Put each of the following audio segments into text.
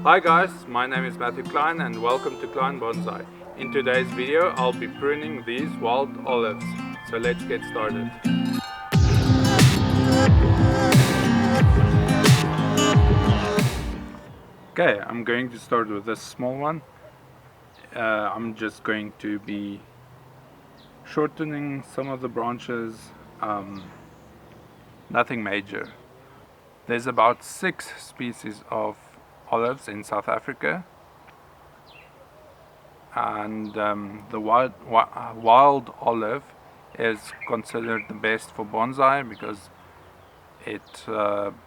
Hi guys, my name is Matthew Klein and welcome to Klein Bonsai. In today's video I'll be pruning these wild olives, so let's get started. Okay, I'm going to start with this small one. I'm just going to be shortening some of the branches, nothing major. There's about 6 species of olives in South Africa, and the wild olive is considered the best for bonsai because it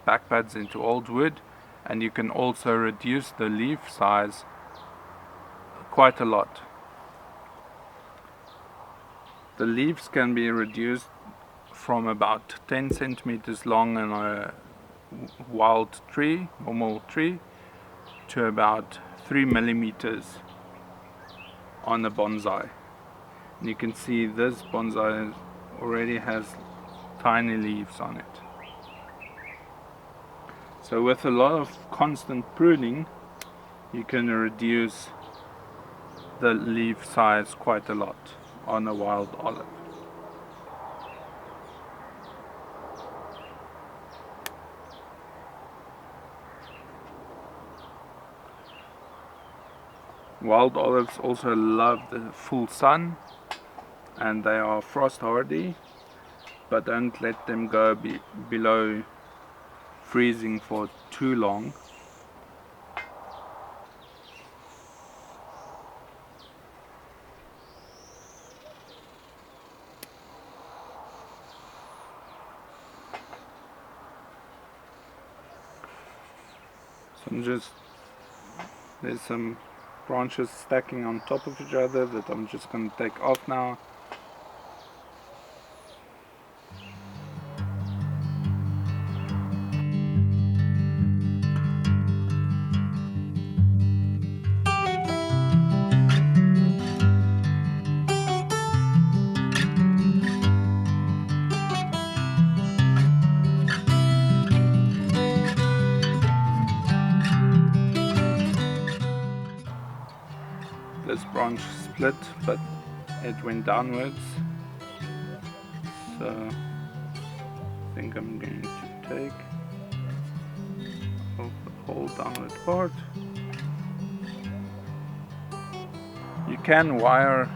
backbuds into old wood, and you can also reduce the leaf size quite a lot. The leaves can be reduced from about 10 centimeters long in a wild tree, normal tree, to about 3 millimeters on a bonsai. And you can see this bonsai already has tiny leaves on it. So with a lot of constant pruning, you can reduce the leaf size quite a lot on a wild olive. Wild olives also love the full sun, and they are frost hardy, but don't let them go below freezing for too long. So there's some branches stacking on top of each other that I'm just going to take off now. This branch split, but it went downwards, so I think I'm going to take off the whole downward part. You can wire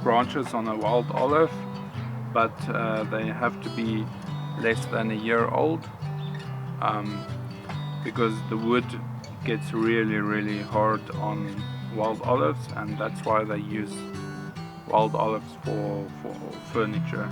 branches on a wild olive, but they have to be less than a year old, because the wood gets really hard on wild olives, and that's why they use wild olives for furniture.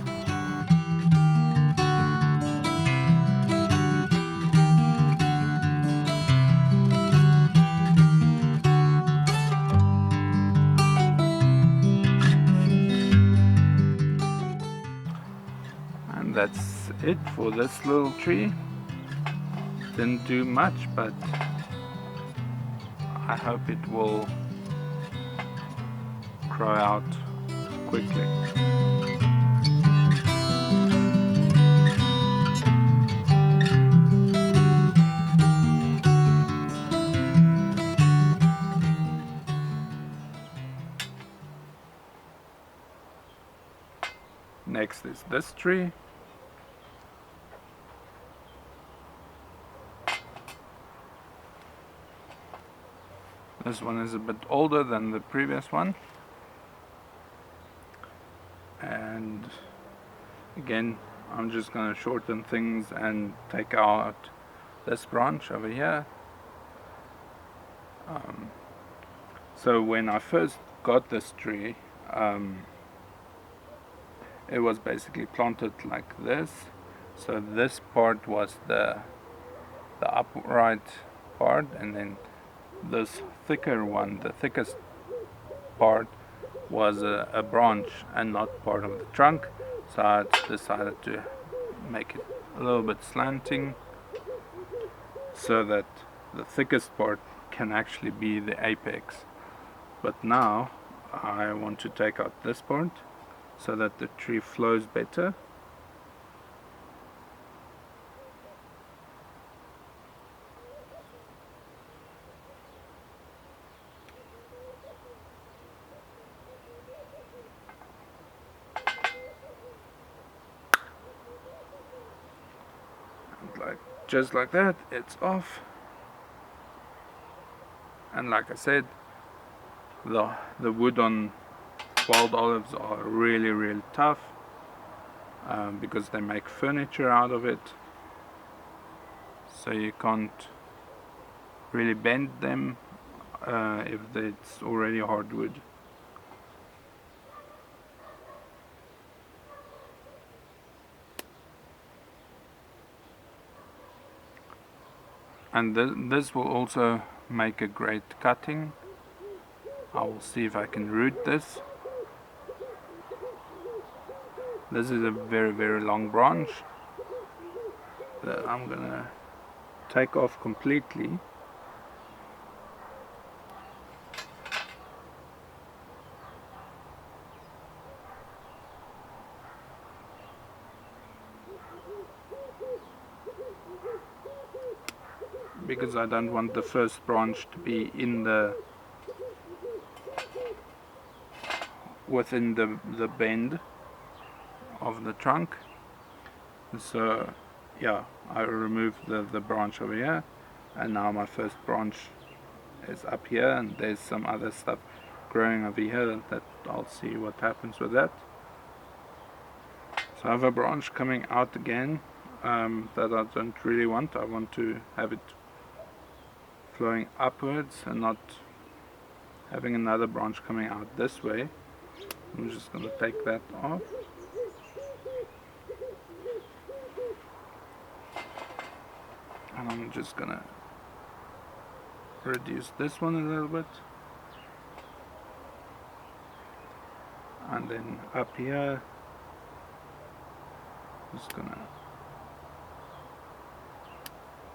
And that's it for this little tree. Didn't do much, but I hope it will grow out quickly. Next is this tree. This one is a bit older than the previous one, and again I'm just going to shorten things and take out this branch over here. So when I first got this tree, it was basically planted like this. So this part was the upright part, and then this thicker one, the thickest part, was a branch and not part of the trunk. So I decided to make it a little bit slanting so that the thickest part can actually be the apex. But now I want to take out this part so that the tree flows better. just like that, it's off. And like I said, the wood on wild olives are really tough, because they make furniture out of it, so you can't really bend them if it's already hardwood. And this will also make a great cutting. I will see if I can root this. This is a very long branch that I'm gonna take off completely. Because I don't want the first branch to be within the bend of the trunk. So yeah, I removed the branch over here, and now my first branch is up here, and there's some other stuff growing over here that I'll see what happens with that. So I have a branch coming out again that I don't really want. I want to have it flowing upwards and not having another branch coming out this way. I'm just going to take that off. And I'm just going to reduce this one a little bit. And then up here, just going to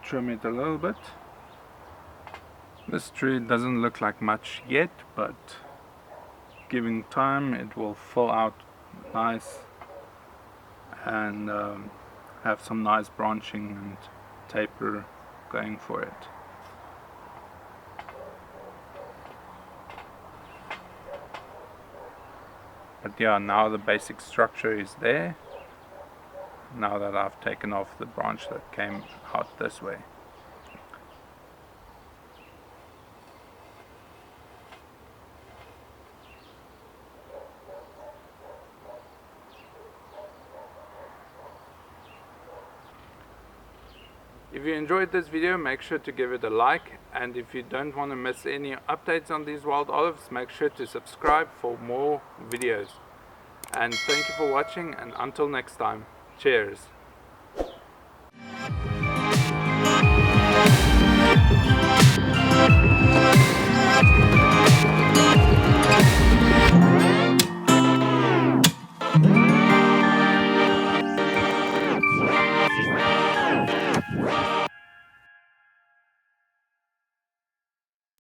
trim it a little bit. This tree doesn't look like much yet, but giving time it will fill out nice and have some nice branching and taper going for it. But yeah, now the basic structure is there, now that I've taken off the branch that came out this way. If you enjoyed this video, make sure to give it a like, and if you don't want to miss any updates on these wild olives, make sure to subscribe for more videos. And thank you for watching, and until next time, cheers.